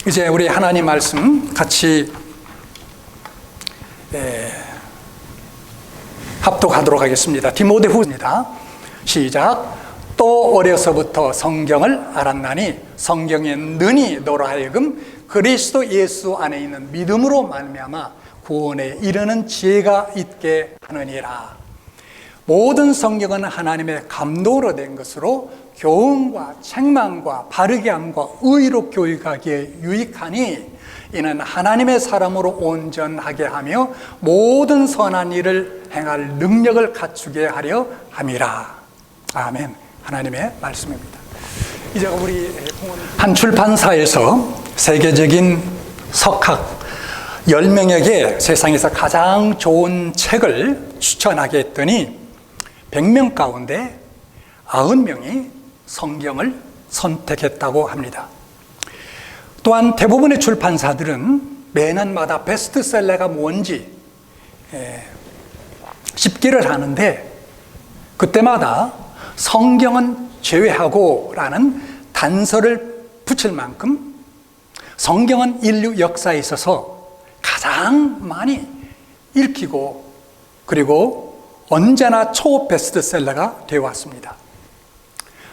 이제 우리 하나님 말씀 같이 합독하도록 하겠습니다. 디모데후입니다. 시작. 또 어려서부터 성경을 알았나니 성경에 능히 너로 하여금 그리스도 예수 안에 있는 믿음으로 말미암아 구원에 이르는 지혜가 있게 하느니라. 모든 성경은 하나님의 감동으로 된 것으로 교훈과 책망과 바르게 함과 의로 교육하기에 유익하니 이는 하나님의 사람으로 온전하게 하며 모든 선한 일을 행할 능력을 갖추게 하려 함이라. 아멘. 하나님의 말씀입니다. 이제 우리 한 출판사에서 세계적인 석학 10명에게 세상에서 가장 좋은 책을 추천하게 했더니 100명 가운데 90명이 성경을 선택했다고 합니다. 또한 대부분의 출판사들은 매년마다 베스트셀러가 뭔지 집계를 하는데 그때마다 성경은 제외하고 라는 단서를 붙일 만큼 성경은 인류 역사에 있어서 가장 많이 읽히고 그리고 언제나 초 베스트셀러가 되어 왔습니다.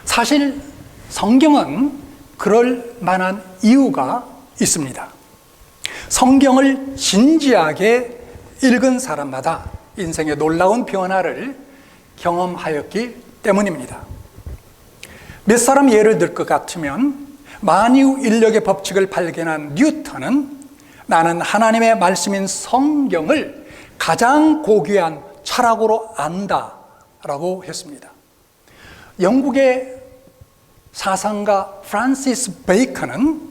사실 성경은 그럴 만한 이유가 있습니다. 성경을 진지하게 읽은 사람마다 인생의 놀라운 변화를 경험하였기 때문입니다. 몇 사람 예를 들 것 같으면 만유 인력의 법칙을 발견한 뉴턴은 나는 하나님의 말씀인 성경을 가장 고귀한 철학으로 안다 라고 했습니다. 영국의 사상가 프란시스 베이컨은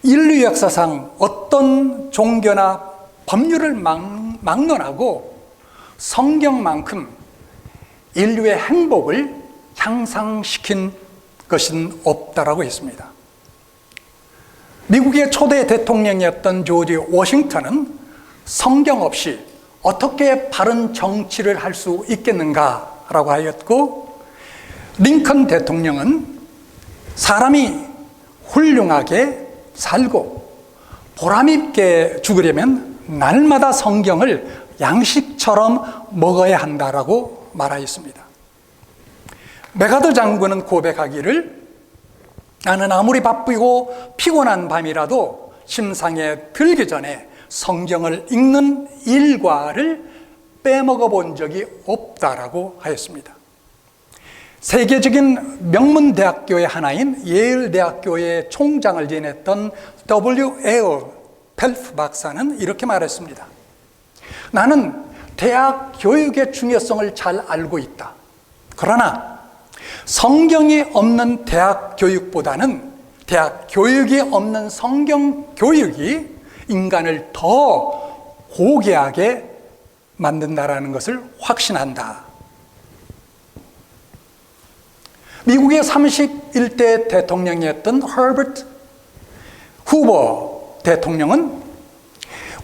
인류 역사상 어떤 종교나 법률을 막론하고 성경만큼 인류의 행복을 향상시킨 것은 없다라고 했습니다. 미국의 초대 대통령이었던 조지 워싱턴은 성경 없이 어떻게 바른 정치를 할 수 있겠는가라고 하였고, 링컨 대통령은 사람이 훌륭하게 살고 보람있게 죽으려면 날마다 성경을 양식처럼 먹어야 한다라고 말하였습니다. 메가더 장군은 고백하기를 나는 아무리 바쁘고 피곤한 밤이라도 침상에 들기 전에 성경을 읽는 일과를 빼먹어 본 적이 없다라고 하였습니다. 세계적인 명문대학교의 하나인 예일대학교의 총장을 지냈던 W.L. 펠프 박사는 이렇게 말했습니다. 나는 대학 교육의 중요성을 잘 알고 있다. 그러나 성경이 없는 대학 교육보다는 대학 교육이 없는 성경 교육이 인간을 더 고귀하게 만든다라는 것을 확신한다. 미국의 31대 대통령이었던 허버트 후버 대통령은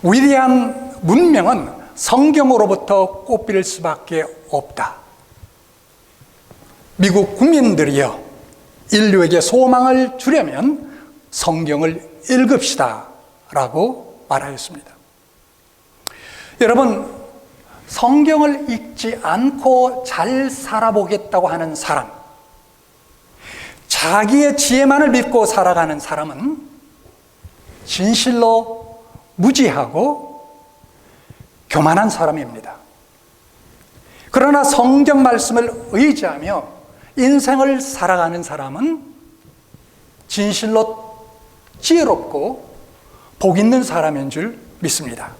위대한 문명은 성경으로부터 꽃필 수밖에 없다. 미국 국민들이여, 인류에게 소망을 주려면 성경을 읽읍시다 라고 말하였습니다. 여러분, 성경을 읽지 않고 잘 살아보겠다고 하는 사람, 자기의 지혜만을 믿고 살아가는 사람은 진실로 무지하고 교만한 사람입니다. 그러나 성경 말씀을 의지하며 인생을 살아가는 사람은 진실로 지혜롭고 복 있는 사람인 줄 믿습니다.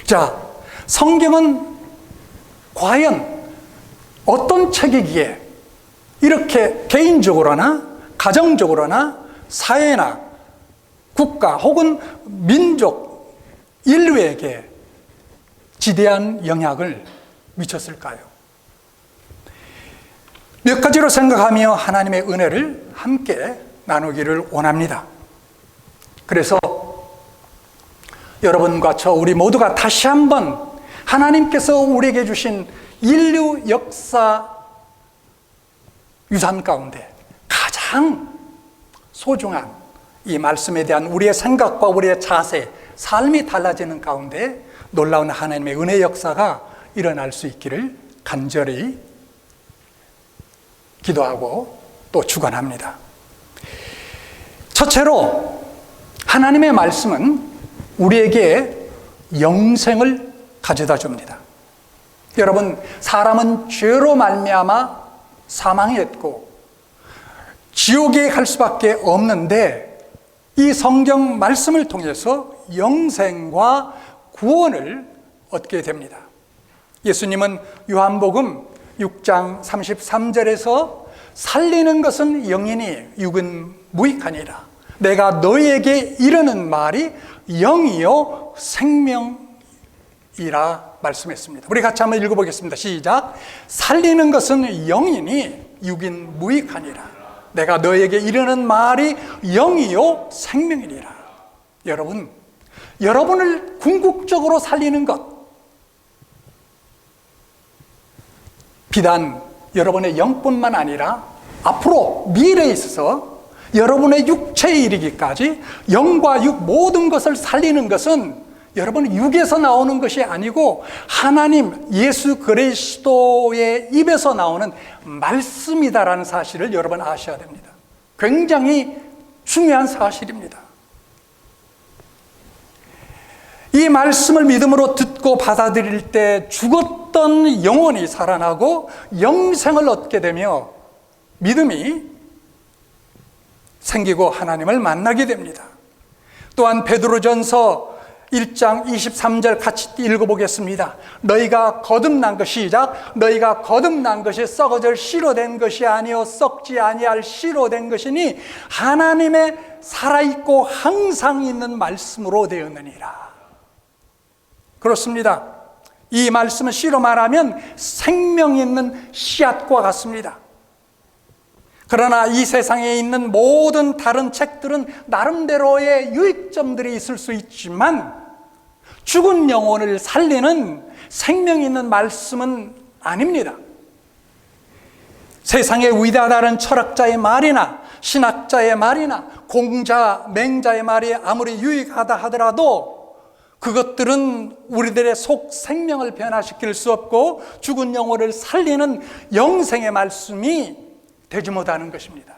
자, 성경은 과연 어떤 책이기에 이렇게 개인적으로나 가정적으로나 사회나 국가 혹은 민족, 인류에게 지대한 영향을 미쳤을까요? 몇 가지로 생각하며 하나님의 은혜를 함께 나누기를 원합니다. 그래서 여러분과 저 우리 모두가 다시 한번 하나님께서 우리에게 주신 인류 역사 유산 가운데 가장 소중한 이 말씀에 대한 우리의 생각과 우리의 자세, 삶이 달라지는 가운데 놀라운 하나님의 은혜 역사가 일어날 수 있기를 간절히 기도하고 또 축원합니다. 첫째로 하나님의 말씀은 우리에게 영생을 가져다 줍니다. 여러분, 사람은 죄로 말미암아 사망했고 지옥에 갈 수밖에 없는데 이 성경 말씀을 통해서 영생과 구원을 얻게 됩니다. 예수님은 요한복음 6장 33절에서 살리는 것은 영이니 육은 무익하니라. 내가 너희에게 이르는 말이 영이요 생명이라 말씀했습니다. 우리 같이 한번 읽어보겠습니다. 시작. 살리는 것은 영이니 육은 무익하니라. 내가 너희에게 이르는 말이 영이요 생명이니라. 여러분을 궁극적으로 살리는 것, 비단 여러분의 영뿐만 아니라 앞으로 미래에 있어서 여러분의 육체에 이르기까지 영과 육 모든 것을 살리는 것은 여러분 육에서 나오는 것이 아니고 하나님 예수 그리스도의 입에서 나오는 말씀이다라는 사실을 여러분 아셔야 됩니다. 굉장히 중요한 사실입니다. 이 말씀을 믿음으로 듣고 받아들일 때 죽었던 영혼이 살아나고 영생을 얻게 되며 믿음이 생기고 하나님을 만나게 됩니다. 또한 베드로전서 1장 23절 같이 읽어보겠습니다. 너희가 거듭난 것이 시작. 너희가 거듭난 것이 썩어질 씨로 된 것이 아니요 썩지 아니할 씨로 된 것이니 하나님의 살아있고 항상 있는 말씀으로 되었느니라. 그렇습니다. 이 말씀은 씨로 말하면 생명 있는 씨앗과 같습니다. 그러나 이 세상에 있는 모든 다른 책들은 나름대로의 유익점들이 있을 수 있지만 죽은 영혼을 살리는 생명 있는 말씀은 아닙니다. 세상의 위대하다는 철학자의 말이나 신학자의 말이나 공자, 맹자의 말이 아무리 유익하다 하더라도 그것들은 우리들의 속 생명을 변화시킬 수 없고 죽은 영혼을 살리는 영생의 말씀이 되지 못하는 것입니다.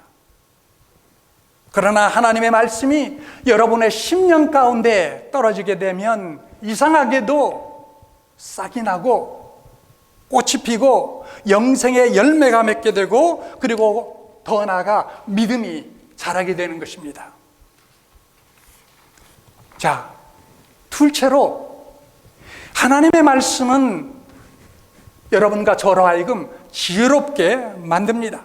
그러나 하나님의 말씀이 여러분의 심령 가운데 떨어지게 되면 이상하게도 싹이 나고 꽃이 피고 영생의 열매가 맺게 되고 그리고 더 나아가 믿음이 자라게 되는 것입니다. 자, 둘째로 하나님의 말씀은 여러분과 저로 하여금 지혜롭게 만듭니다.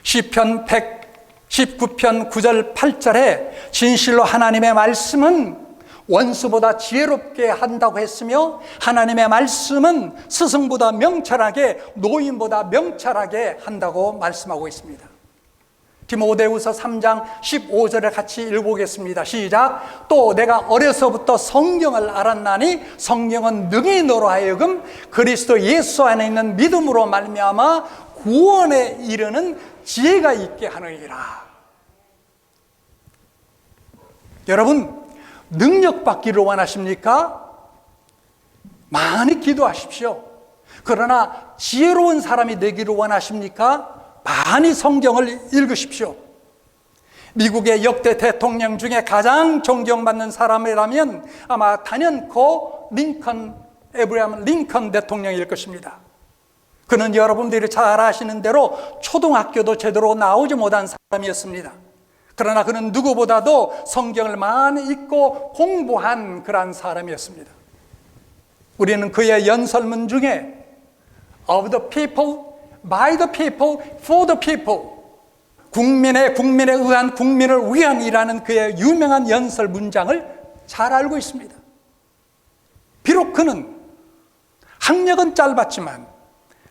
시편 119편 9절 8절에 진실로 하나님의 말씀은 원수보다 지혜롭게 한다고 했으며 하나님의 말씀은 스승보다 명철하게 노인보다 명철하게 한다고 말씀하고 있습니다. 디모데후서 3장 15절을 같이 읽어보겠습니다. 시작. 또 내가 어려서부터 성경을 알았나니 성경은 능히 너로 하여금 그리스도 예수 안에 있는 믿음으로 말미암아 구원에 이르는 지혜가 있게 하느니라. 여러분, 능력 받기를 원하십니까? 많이 기도하십시오. 그러나 지혜로운 사람이 되기를 원하십니까? 많이 성경을 읽으십시오. 미국의 역대 대통령 중에 가장 존경받는 사람이라면 아마 단연코 에브라함 링컨 대통령일 것입니다. 그는 여러분들이 잘 아시는 대로 초등학교도 제대로 나오지 못한 사람이었습니다. 그러나 그는 누구보다도 성경을 많이 읽고 공부한 그러한 사람이었습니다. 우리는 그의 연설문 중에 Of the people, by the people, for the people, 국민에 의한 국민을 위한이라는 그의 유명한 연설 문장을 잘 알고 있습니다. 비록 그는 학력은 짧았지만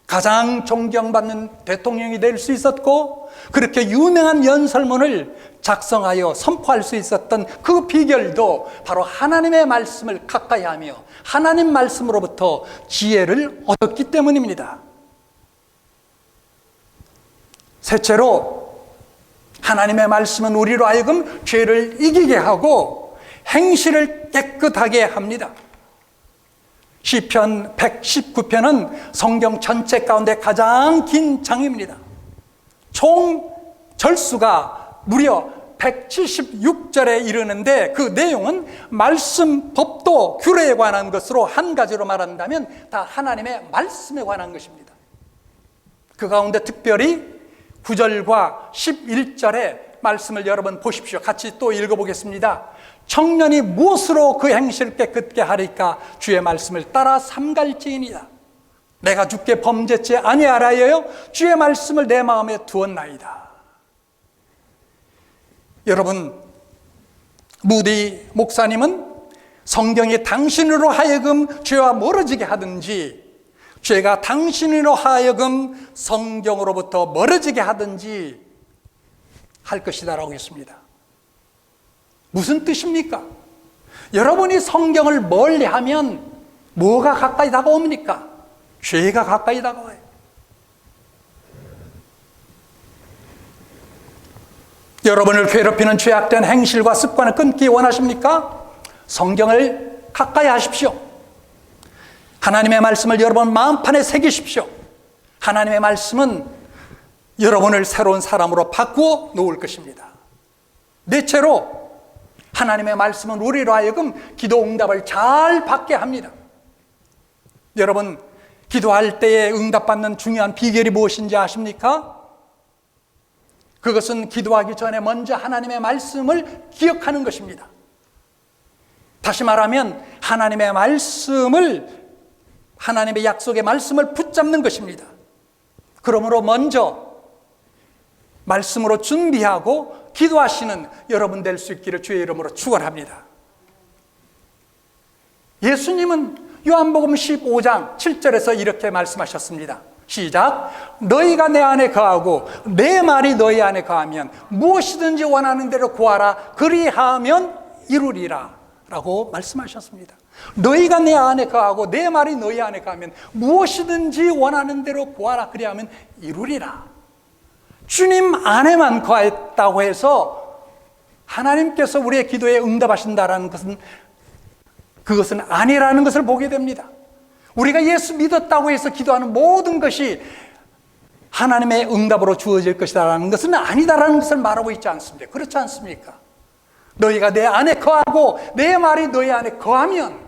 가장 존경받는 대통령이 될 수 있었고 그렇게 유명한 연설문을 작성하여 선포할 수 있었던 그 비결도 바로 하나님의 말씀을 가까이 하며 하나님 말씀으로부터 지혜를 얻었기 때문입니다. 셋째로 하나님의 말씀은 우리로 하여금 죄를 이기게 하고 행실을 깨끗하게 합니다. 시편 119편은 성경 전체 가운데 가장 긴 장입니다. 총 절수가 무려 176절에 이르는데 그 내용은 말씀, 법도, 규례에 관한 것으로 한 가지로 말한다면 다 하나님의 말씀에 관한 것입니다. 그 가운데 특별히 9절과 11절의 말씀을 여러분 보십시오. 같이 또 읽어보겠습니다. 청년이 무엇으로 그 행실을 깨끗게 하리까? 주의 말씀을 따라 삼갈지이니라. 내가 주께 범죄치 아니하라여요 주의 말씀을 내 마음에 두었나이다. 여러분, 무디 목사님은 성경이 당신으로 하여금 죄와 멀어지게 하든지 죄가 당신으로 하여금 성경으로부터 멀어지게 하든지 할 것이다라고 했습니다. 무슨 뜻입니까? 여러분이 성경을 멀리하면 뭐가 가까이 다가옵니까? 죄가 가까이 다가와요. 여러분을 괴롭히는 죄악된 행실과 습관을 끊기 원하십니까? 성경을 가까이 하십시오. 하나님의 말씀을 여러분 마음판에 새기십시오. 하나님의 말씀은 여러분을 새로운 사람으로 바꾸어 놓을 것입니다. 넷째로 하나님의 말씀은 우리로 하여금 기도 응답을 잘 받게 합니다. 여러분, 기도할 때에 응답받는 중요한 비결이 무엇인지 아십니까? 그것은 기도하기 전에 먼저 하나님의 말씀을 기억하는 것입니다. 다시 말하면 하나님의 말씀을, 하나님의 약속의 말씀을 붙잡는 것입니다. 그러므로 먼저 말씀으로 준비하고 기도하시는 여러분 될 수 있기를 주의 이름으로 축원합니다. 예수님은 요한복음 15장 7절에서 이렇게 말씀하셨습니다. 시작. 너희가 내 안에 거하고 내 말이 너희 안에 거하면 무엇이든지 원하는 대로 구하라 그리하면 이루리라 라고 말씀하셨습니다. 너희가 내 안에 거하고 내 말이 너희 안에 거하면 무엇이든지 원하는 대로 구하라 그리하면 이루리라. 주님 안에만 거했다고 해서 하나님께서 우리의 기도에 응답하신다는 것은 그것은 아니라는 것을 보게 됩니다. 우리가 예수 믿었다고 해서 기도하는 모든 것이 하나님의 응답으로 주어질 것이라는 것은 아니다라는 것을 말하고 있지 않습니까? 그렇지 않습니까? 너희가 내 안에 거하고 내 말이 너희 안에 거하면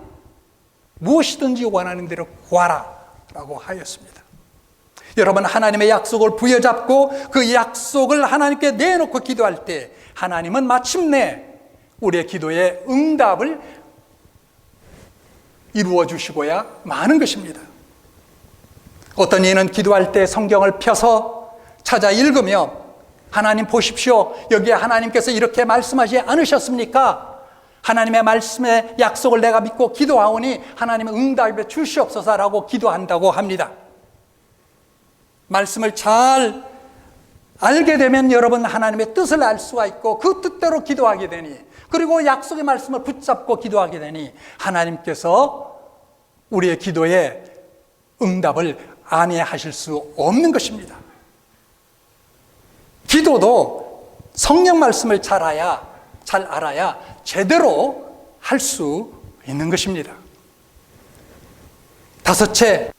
무엇이든지 원하는 대로 구하라 라고 하였습니다. 여러분, 하나님의 약속을 부여잡고 그 약속을 하나님께 내놓고 기도할 때 하나님은 마침내 우리의 기도에 응답을 이루어 주시고야 마는 것입니다. 어떤 이는 기도할 때 성경을 펴서 찾아 읽으며 하나님 보십시오, 여기에 하나님께서 이렇게 말씀하지 않으셨습니까? 하나님의 말씀의 약속을 내가 믿고 기도하오니 하나님은 응답해 주시옵소서라고 기도한다고 합니다. 말씀을 잘 알게 되면 여러분 하나님의 뜻을 알 수가 있고 그 뜻대로 기도하게 되니, 그리고 약속의 말씀을 붙잡고 기도하게 되니 하나님께서 우리의 기도에 응답을 안해하실 수 없는 것입니다. 기도도 성령 말씀을 잘 알아야 제대로 할 수 있는 것입니다. 다섯째,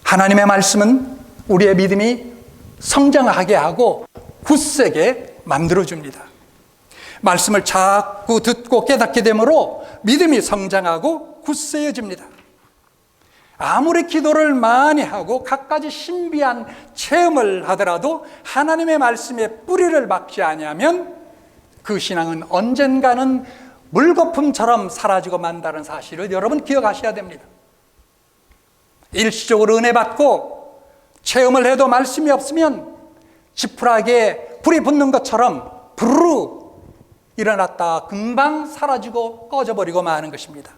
하나님의 말씀은 우리의 믿음이 성장하게 하고 굳세게 만들어줍니다. 말씀을 자꾸 듣고 깨닫게 되므로 믿음이 성장하고 굳세어집니다. 아무리 기도를 많이 하고 갖가지 신비한 체험을 하더라도 하나님의 말씀에 뿌리를 박지 아니하면 그 신앙은 언젠가는 물거품처럼 사라지고 만다는 사실을 여러분 기억하셔야 됩니다. 일시적으로 은혜 받고 체험을 해도 말씀이 없으면 지푸라기에 불이 붙는 것처럼 부르르 일어났다 금방 사라지고 꺼져버리고 마는 것입니다.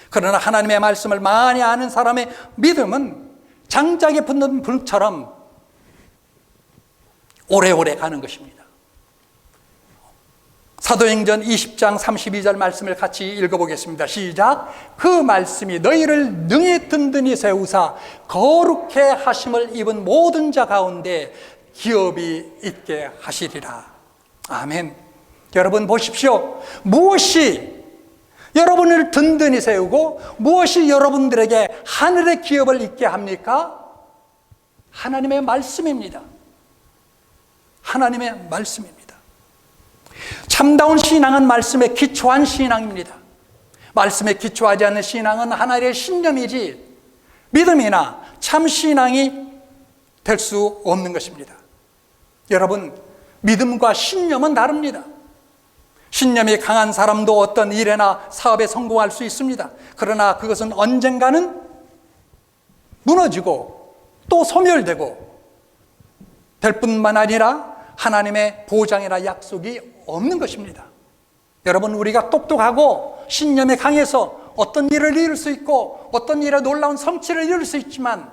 그러나 하나님의 말씀을 많이 아는 사람의 믿음은 장작에 붙는 불처럼 오래오래 가는 것입니다. 사도행전 20장 32절 말씀을 같이 읽어보겠습니다. 시작. 그 말씀이 너희를 능히 든든히 세우사 거룩해 하심을 입은 모든 자 가운데 기업이 있게 하시리라. 아멘. 여러분 보십시오. 무엇이 여러분을 든든히 세우고 무엇이 여러분들에게 하늘의 기업을 있게 합니까? 하나님의 말씀입니다. 하나님의 말씀입니다. 참다운 신앙은 말씀에 기초한 신앙입니다. 말씀에 기초하지 않는 신앙은 하나의 신념이지 믿음이나 참 신앙이 될 수 없는 것입니다. 여러분, 믿음과 신념은 다릅니다. 신념이 강한 사람도 어떤 일이나 사업에 성공할 수 있습니다. 그러나 그것은 언젠가는 무너지고 또 소멸되고 될 뿐만 아니라 하나님의 보장이나 약속이 없는 것입니다. 여러분, 우리가 똑똑하고 신념이 강해서 어떤 일을 이룰 수 있고 어떤 일에 놀라운 성취를 이룰 수 있지만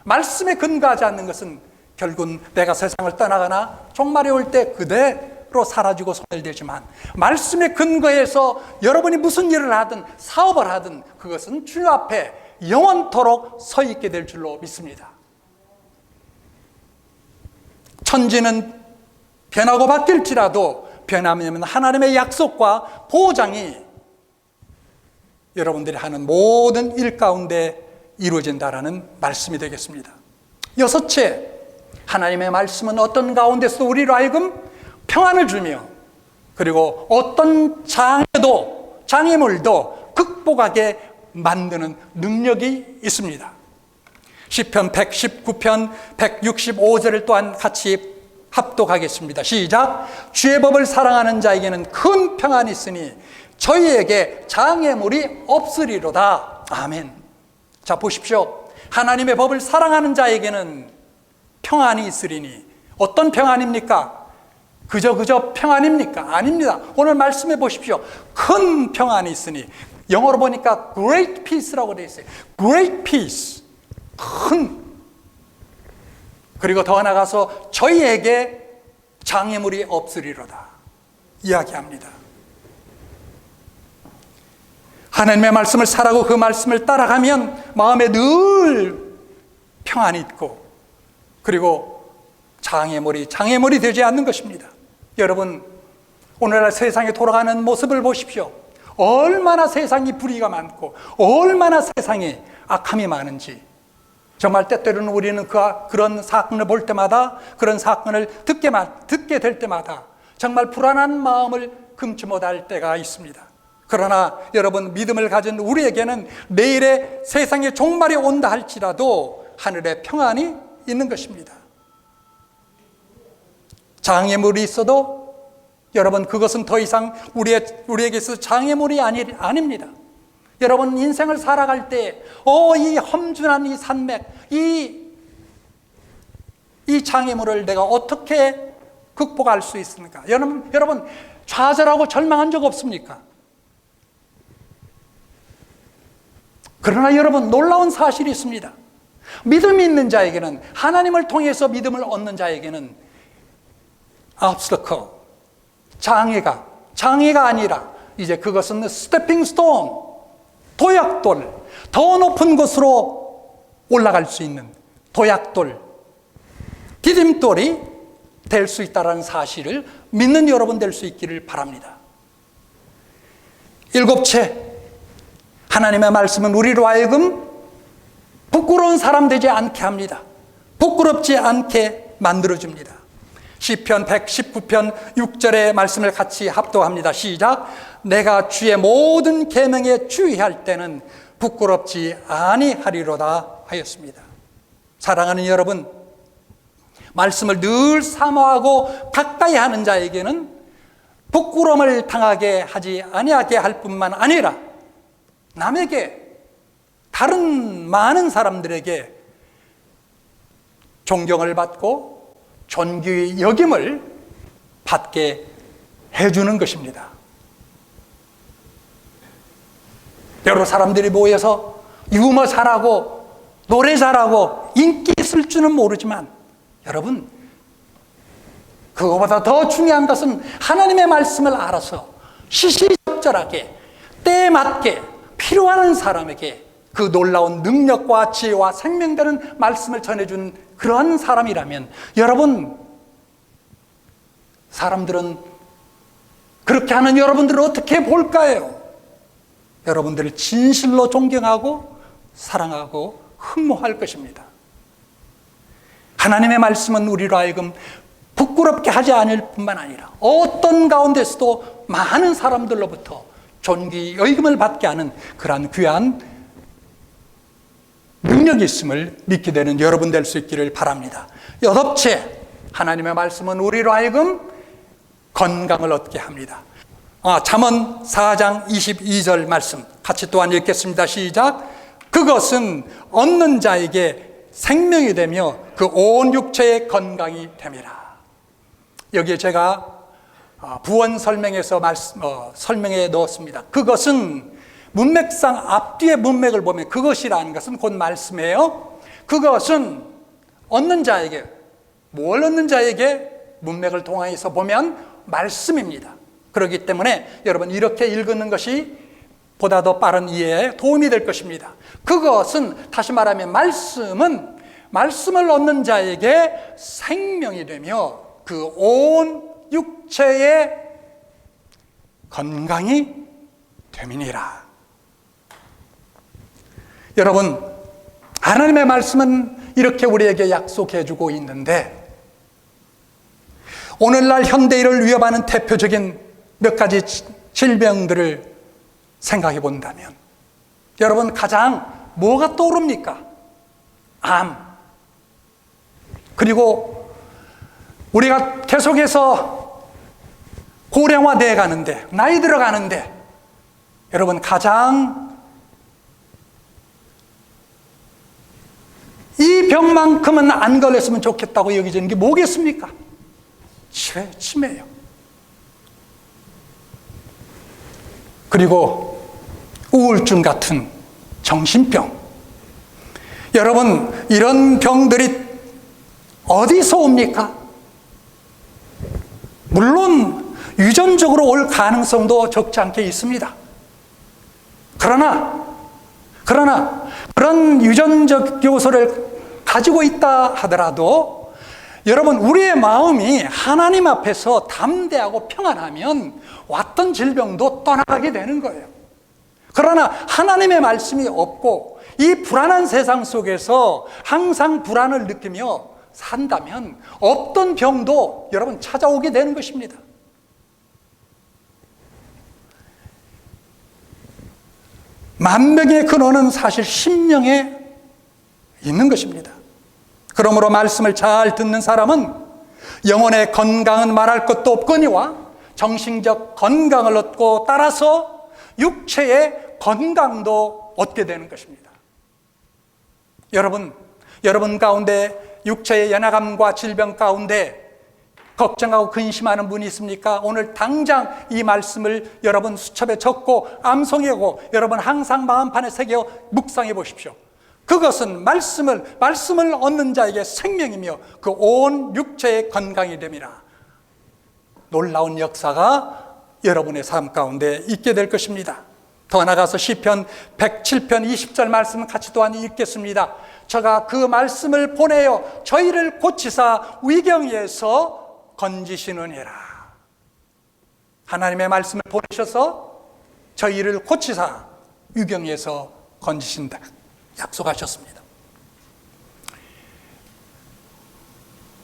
말씀에 근거하지 않는 것은 결국은 내가 세상을 떠나거나 종말이 올 때 그대로 사라지고 소멸되지만 말씀에 근거해서 여러분이 무슨 일을 하든 사업을 하든 그것은 주님 앞에 영원토록 서 있게 될 줄로 믿습니다. 천지는 변하고 바뀔지라도 변하면 하나님의 약속과 보장이 여러분들이 하는 모든 일 가운데 이루어진다라는 말씀이 되겠습니다. 여섯째, 하나님의 말씀은 어떤 가운데서 우리로 하여금 평안을 주며 그리고 어떤 장애물도 극복하게 만드는 능력이 있습니다. 시편 119편 165절을 또한 같이 합독하겠습니다. 시작. 주의 법을 사랑하는 자에게는 큰 평안이 있으니 저희에게 장애물이 없으리로다. 아멘. 자, 보십시오. 하나님의 법을 사랑하는 자에게는 평안이 있으리니 어떤 평안입니까? 그저 평안입니까? 아닙니다. 오늘 말씀해 보십시오. 큰 평안이 있으니 영어로 보니까 great peace라고 되어 있어요. great peace. 큰. 그리고 더 나아가서 저희에게 장애물이 없으리로다 이야기합니다. 하나님의 말씀을 살아고 그 말씀을 따라가면 마음에 늘 평안이 있고 그리고 장애물이 되지 않는 것입니다. 여러분, 오늘날 세상에 돌아가는 모습을 보십시오. 얼마나 세상이 불의가 많고 얼마나 세상에 악함이 많은지 정말 때때로는 우리는 그런 사건을 볼 때마다 그런 사건을 듣게 될 때마다 정말 불안한 마음을 금치 못할 때가 있습니다. 그러나 여러분, 믿음을 가진 우리에게는 내일의 세상의 종말이 온다 할지라도 하늘의 평안이 있는 것입니다. 장애물이 있어도 여러분, 그것은 더 이상 우리에게서 장애물이 아닙니다. 여러분, 인생을 살아갈 때 이 험준한 이 산맥, 이 장애물을 내가 어떻게 극복할 수 있습니까? 여러분 좌절하고 절망한 적 없습니까? 그러나 여러분, 놀라운 사실이 있습니다. 믿음이 있는 자에게는, 하나님을 통해서 믿음을 얻는 자에게는 obstacle, 장애가 아니라 이제 그것은 스태핑 스톤, 도약돌, 더 높은 곳으로 올라갈 수 있는 도약돌, 디딤돌이 될 수 있다는 사실을 믿는 여러분 될 수 있기를 바랍니다. 일곱째, 하나님의 말씀은 우리로 하여금 부끄러운 사람 되지 않게 합니다. 부끄럽지 않게 만들어줍니다. 시편 119편 6절의 말씀을 같이 합독합니다. 시작. 내가 주의 모든 계명에 주의할 때는 부끄럽지 아니하리로다 하였습니다. 사랑하는 여러분, 말씀을 늘 사모하고 가까이 하는 자에게는 부끄러움을 당하게 하지 아니하게 할 뿐만 아니라 남에게, 다른 많은 사람들에게 존경을 받고 존귀의 여김을 받게 해주는 것입니다. 여러 사람들이 모여서 유머 잘하고 노래 잘하고 인기 있을 줄은 모르지만 여러분, 그거보다 더 중요한 것은 하나님의 말씀을 알아서 시시적절하게 때에 맞게 필요한 사람에게 그 놀라운 능력과 지혜와 생명되는 말씀을 전해준 그런 사람이라면 여러분, 사람들은 그렇게 하는 여러분들을 어떻게 볼까요? 여러분들을 진실로 존경하고 사랑하고 흠모할 것입니다. 하나님의 말씀은 우리로 하여금 부끄럽게 하지 않을 뿐만 아니라 어떤 가운데서도 많은 사람들로부터 존귀, 여김을 받게 하는 그러한 귀한 능력이 있음을 믿게 되는 여러분 될 수 있기를 바랍니다. 여덟째, 하나님의 말씀은 우리로 하여금 건강을 얻게 합니다. 잠언 4장 22절 말씀 같이 또한 읽겠습니다. 시작. 그것은 얻는 자에게 생명이 되며 그 온 육체의 건강이 됨이라. 여기에 제가 부원 설명에서 설명해 넣었습니다. 그것은 문맥상 앞뒤의 문맥을 보면 그것이라는 것은 곧 말씀이에요. 그것은 얻는 자에게, 뭘 얻는 자에게? 문맥을 통해서 보면 말씀입니다. 그렇기 때문에 여러분 이렇게 읽는 것이 보다 더 빠른 이해에 도움이 될 것입니다. 그것은, 다시 말하면 말씀은, 말씀을 얻는 자에게 생명이 되며 그 온 육체의 건강이 됨이니라. 여러분, 하나님의 말씀은 이렇게 우리에게 약속해 주고 있는데, 오늘날 현대인을 위협하는 대표적인 몇 가지 질병들을 생각해 본다면 여러분 가장 뭐가 떠오릅니까? 암. 그리고 우리가 계속해서 고령화되어 가는데, 나이 들어가는데 여러분 가장 이 병만큼은 안 걸렸으면 좋겠다고 여기지는 게 뭐겠습니까? 치매예요. 그리고 우울증 같은 정신병. 여러분, 이런 병들이 어디서 옵니까? 물론 유전적으로 올 가능성도 적지 않게 있습니다. 그러나 그런 유전적 요소를 가지고 있다 하더라도 여러분, 우리의 마음이 하나님 앞에서 담대하고 평안하면 왔던 질병도 떠나가게 되는 거예요. 그러나 하나님의 말씀이 없고 이 불안한 세상 속에서 항상 불안을 느끼며 산다면 없던 병도 여러분 찾아오게 되는 것입니다. 만병의 근원은 사실 심령에 있는 것입니다. 그러므로 말씀을 잘 듣는 사람은 영혼의 건강은 말할 것도 없거니와 정신적 건강을 얻고 따라서 육체의 건강도 얻게 되는 것입니다. 여러분 가운데 육체의 연약함과 질병 가운데 걱정하고 근심하는 분이 있습니까? 오늘 당장 이 말씀을 여러분 수첩에 적고 암송하고 여러분 항상 마음판에 새겨 묵상해 보십시오. 그것은 말씀을 얻는 자에게 생명이며 그 온 육체의 건강이 됨이라. 놀라운 역사가 여러분의 삶 가운데 있게 될 것입니다. 더 나아가서 시편 107편 20절 말씀 같이 또한 읽겠습니다. 저가 그 말씀을 보내어 저희를 고치사 위경에서 건지시느니라. 하나님의 말씀을 보내셔서 저희를 고치사 위경에서 건지신다 약속하셨습니다.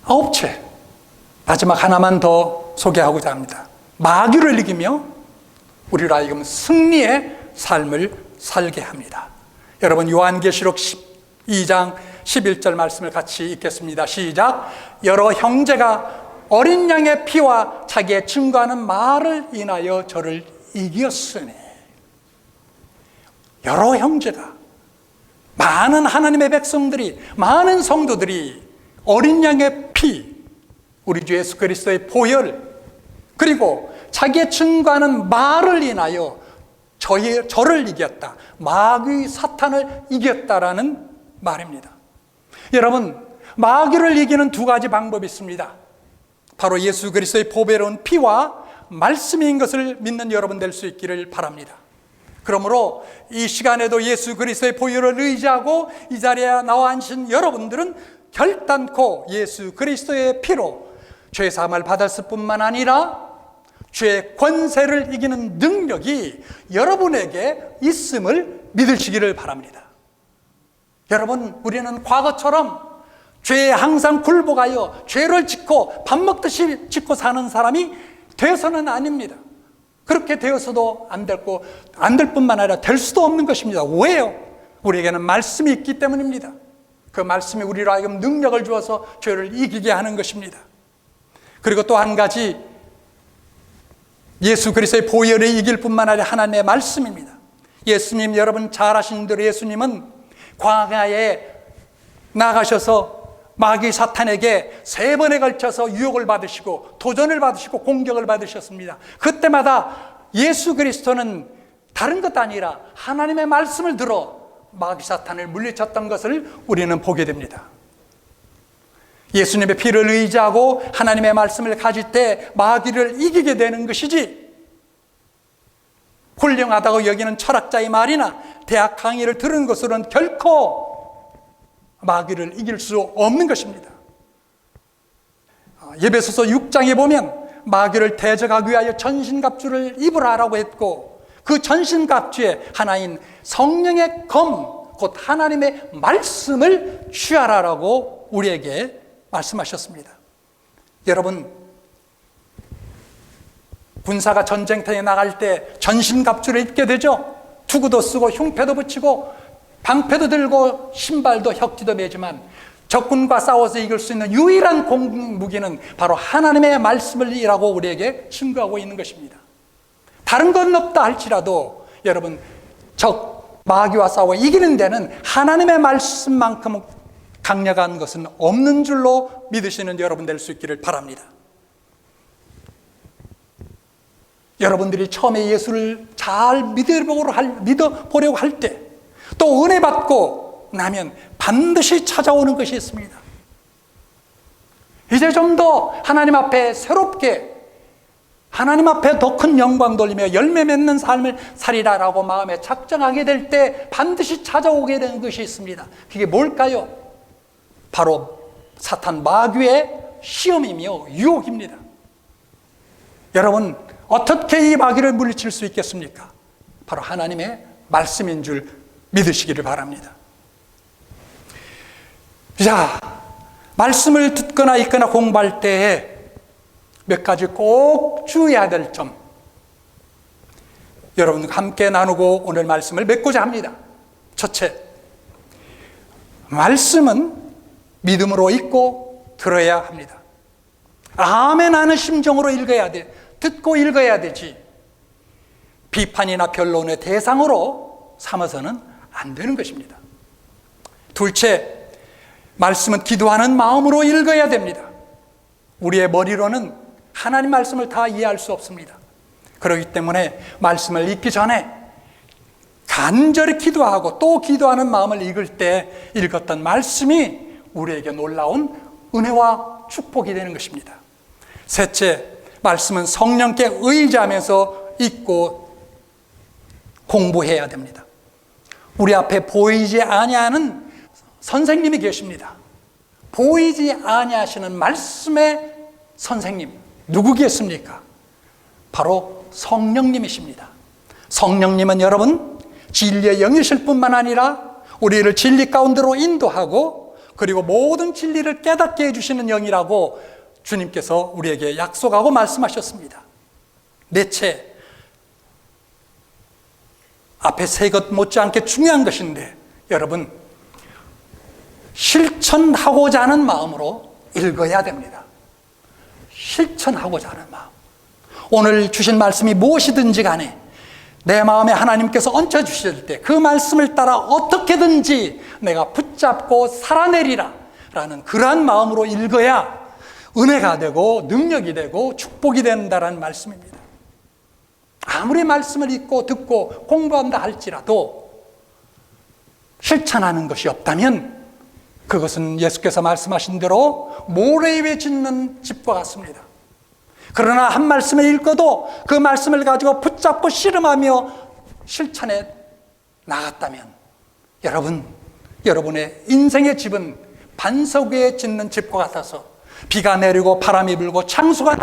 아홉째, 마지막 하나만 더 소개하고자 합니다. 마귀를 이기며 우리로 하여금 승리의 삶을 살게 합니다. 여러분, 요한계시록 12장 11절 말씀을 같이 읽겠습니다. 시작. 여러 형제가 어린 양의 피와 자기의 증거하는 말을 인하여 저를 이겼으니. 여러 형제가, 많은 하나님의 백성들이, 많은 성도들이 어린 양의 피, 우리 주 예수 그리스도의 보혈, 그리고 자기의 증거하는 말을 인하여 저를 이겼다. 마귀 사탄을 이겼다라는 말입니다. 여러분, 마귀를 이기는 두 가지 방법이 있습니다. 바로 예수 그리스도의 보배로운 피와 말씀인 것을 믿는 여러분 될 수 있기를 바랍니다. 그러므로 이 시간에도 예수 그리스도의 보혈을 의지하고 이 자리에 나와 앉으신 여러분들은 결단코 예수 그리스도의 피로 죄 사함을 받았을 뿐만 아니라 죄의 권세를 이기는 능력이 여러분에게 있음을 믿으시기를 바랍니다. 여러분, 우리는 과거처럼 죄에 항상 굴복하여 죄를 짓고 밥 먹듯이 짓고 사는 사람이 되어서는 아닙니다. 그렇게 되어서도 안 될 뿐만 아니라 될 수도 없는 것입니다. 왜요? 우리에게는 말씀이 있기 때문입니다. 그 말씀이 우리로 하여금 능력을 주어서 죄를 이기게 하는 것입니다. 그리고 또 한 가지, 예수 그리스도의 보혈을 이길 뿐만 아니라 하나님의 말씀입니다. 예수님, 여러분 잘 아시는 대로 예수님은 광야에 나가셔서 마귀 사탄에게 3번에 걸쳐서 유혹을 받으시고 도전을 받으시고 공격을 받으셨습니다. 그때마다 예수 그리스도는 다른 것 아니라 하나님의 말씀을 들어 마귀 사탄을 물리쳤던 것을 우리는 보게 됩니다. 예수님의 피를 의지하고 하나님의 말씀을 가질 때 마귀를 이기게 되는 것이지, 훌륭하다고 여기는 철학자의 말이나 대학 강의를 들은 것으로는 결코 마귀를 이길 수 없는 것입니다. 에베소서 6장에 보면 마귀를 대적하기 위하여 전신갑주를 입으라라고 했고, 그 전신갑주의 하나인 성령의 검, 곧 하나님의 말씀을 취하라라고 우리에게 말씀하셨습니다. 여러분, 군사가 전쟁터에 나갈 때 전신갑주를 입게 되죠. 투구도 쓰고 흉패도 붙이고 방패도 들고 신발도 혁지도 매지만 적군과 싸워서 이길 수 있는 유일한 무기는 바로 하나님의 말씀을이라고 우리에게 증거하고 있는 것입니다. 다른 건 없다 할지라도 여러분, 적 마귀와 싸워 이기는 데는 하나님의 말씀만큼 강력한 것은 없는 줄로 믿으시는 여러분 될 수 있기를 바랍니다. 여러분들이 처음에 예수를 잘 믿어보려고 할 때, 또 은혜 받고 나면 반드시 찾아오는 것이 있습니다. 이제 좀 더 하나님 앞에 새롭게, 하나님 앞에 더 큰 영광 돌리며 열매 맺는 삶을 살리라라고 마음에 작정하게 될 때 반드시 찾아오게 되는 것이 있습니다. 그게 뭘까요? 바로 사탄 마귀의 시험이며 유혹입니다. 여러분, 어떻게 이 마귀를 물리칠 수 있겠습니까? 바로 하나님의 말씀인 줄 믿으시기를 바랍니다. 자, 말씀을 듣거나 읽거나 공부할 때에 몇 가지 꼭 주의해야 될 점, 여러분과 함께 나누고 오늘 말씀을 맺고자 합니다. 첫째, 말씀은 믿음으로 읽고 들어야 합니다. 아멘 하는 심정으로 읽어야 돼. 듣고 읽어야 되지, 비판이나 변론의 대상으로 삼아서는 안 되는 것입니다. 둘째, 말씀은 기도하는 마음으로 읽어야 됩니다. 우리의 머리로는 하나님 말씀을 다 이해할 수 없습니다. 그렇기 때문에 말씀을 읽기 전에 간절히 기도하고 또 기도하는 마음을 읽을 때 읽었던 말씀이 우리에게 놀라운 은혜와 축복이 되는 것입니다. 셋째, 말씀은 성령께 의지하면서 읽고 공부해야 됩니다. 우리 앞에 보이지 아니하는 선생님이 계십니다. 보이지 아니하시는 말씀의 선생님, 누구겠습니까? 바로 성령님이십니다. 성령님은 여러분, 진리의 영이실 뿐만 아니라 우리를 진리 가운데로 인도하고 그리고 모든 진리를 깨닫게 해주시는 영이라고 주님께서 우리에게 약속하고 말씀하셨습니다. 넷째, 앞에 세 것 못지않게 중요한 것인데, 여러분, 실천하고자 하는 마음으로 읽어야 됩니다. 실천하고자 하는 마음. 오늘 주신 말씀이 무엇이든지 간에 내 마음에 하나님께서 얹혀주실 때 그 말씀을 따라 어떻게든지 내가 붙잡고 살아내리라 라는 그러한 마음으로 읽어야 은혜가 되고 능력이 되고 축복이 된다는 말씀입니다. 아무리 말씀을 읽고 듣고 공부한다 할지라도 실천하는 것이 없다면 그것은 예수께서 말씀하신 대로 모래 위에 짓는 집과 같습니다. 그러나 한 말씀을 읽어도 그 말씀을 가지고 붙잡고 씨름하며 실천해 나갔다면 여러분의 인생의 집은 반석 위에 짓는 집과 같아서 비가 내리고 바람이 불고 창수가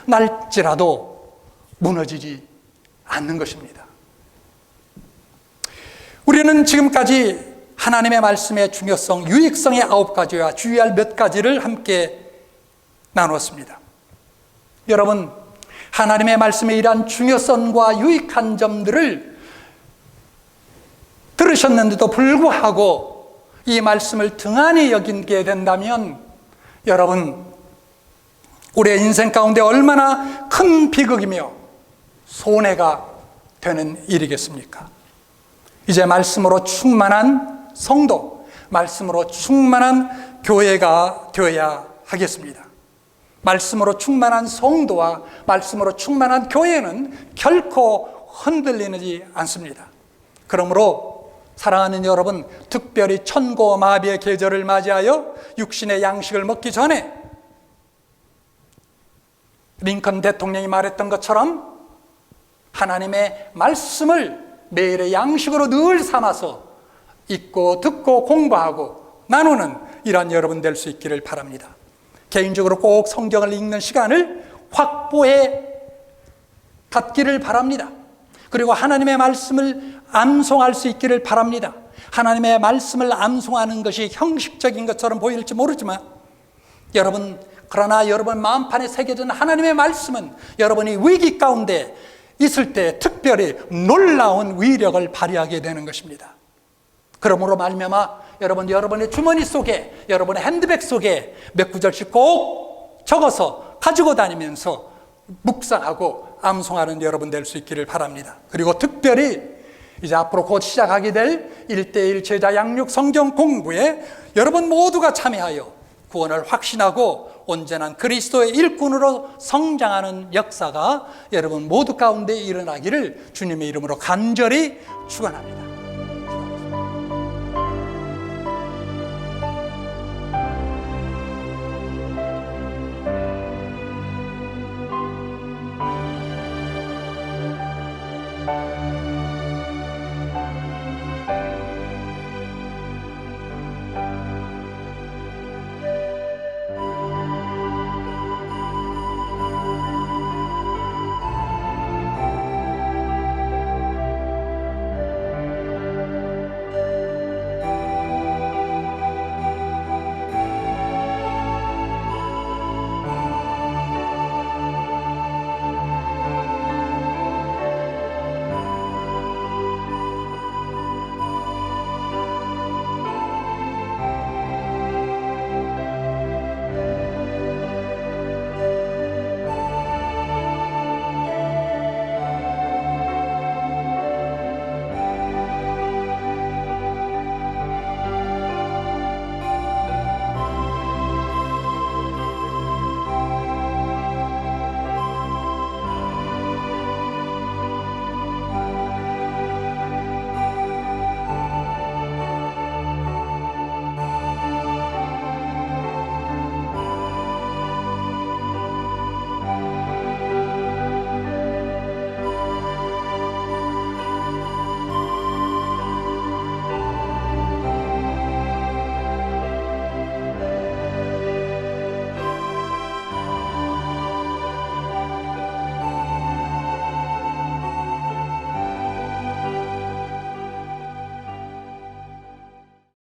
날지라도 무너지지 않는 것입니다. 우리는 지금까지 하나님의 말씀의 중요성, 유익성의 9가지와 주의할 몇 가지를 함께 나누었습니다. 여러분, 하나님의 말씀의 이러한 중요성과 유익한 점들을 들으셨는데도 불구하고 이 말씀을 등한히 여기게 된다면 여러분, 우리의 인생 가운데 얼마나 큰 비극이며 손해가 되는 일이겠습니까? 이제 말씀으로 충만한 성도, 말씀으로 충만한 교회가 되어야 하겠습니다. 말씀으로 충만한 성도와 말씀으로 충만한 교회는 결코 흔들리지 않습니다. 그러므로 사랑하는 여러분, 특별히 천고마비의 계절을 맞이하여 육신의 양식을 먹기 전에 링컨 대통령이 말했던 것처럼 하나님의 말씀을 매일의 양식으로 늘 삼아서 읽고 듣고 공부하고 나누는 이런 여러분 될 수 있기를 바랍니다. 개인적으로 꼭 성경을 읽는 시간을 확보해 갖기를 바랍니다. 그리고 하나님의 말씀을 암송할 수 있기를 바랍니다. 하나님의 말씀을 암송하는 것이 형식적인 것처럼 보일지 모르지만 그러나 여러분 마음판에 새겨진 하나님의 말씀은 여러분이 위기 가운데 있을 때 특별히 놀라운 위력을 발휘하게 되는 것입니다. 그러므로 말미암아 여러분의 주머니 속에, 여러분의 핸드백 속에 몇 구절씩 꼭 적어서 가지고 다니면서 묵상하고 암송하는 여러분 될 수 있기를 바랍니다. 그리고 특별히 이제 앞으로 곧 시작하게 될 1:1 제자 양육 성경 공부에 여러분 모두가 참여하여 구원을 확신하고 온전한 그리스도의 일꾼으로 성장하는 역사가 여러분 모두 가운데 일어나기를 주님의 이름으로 간절히 축원합니다.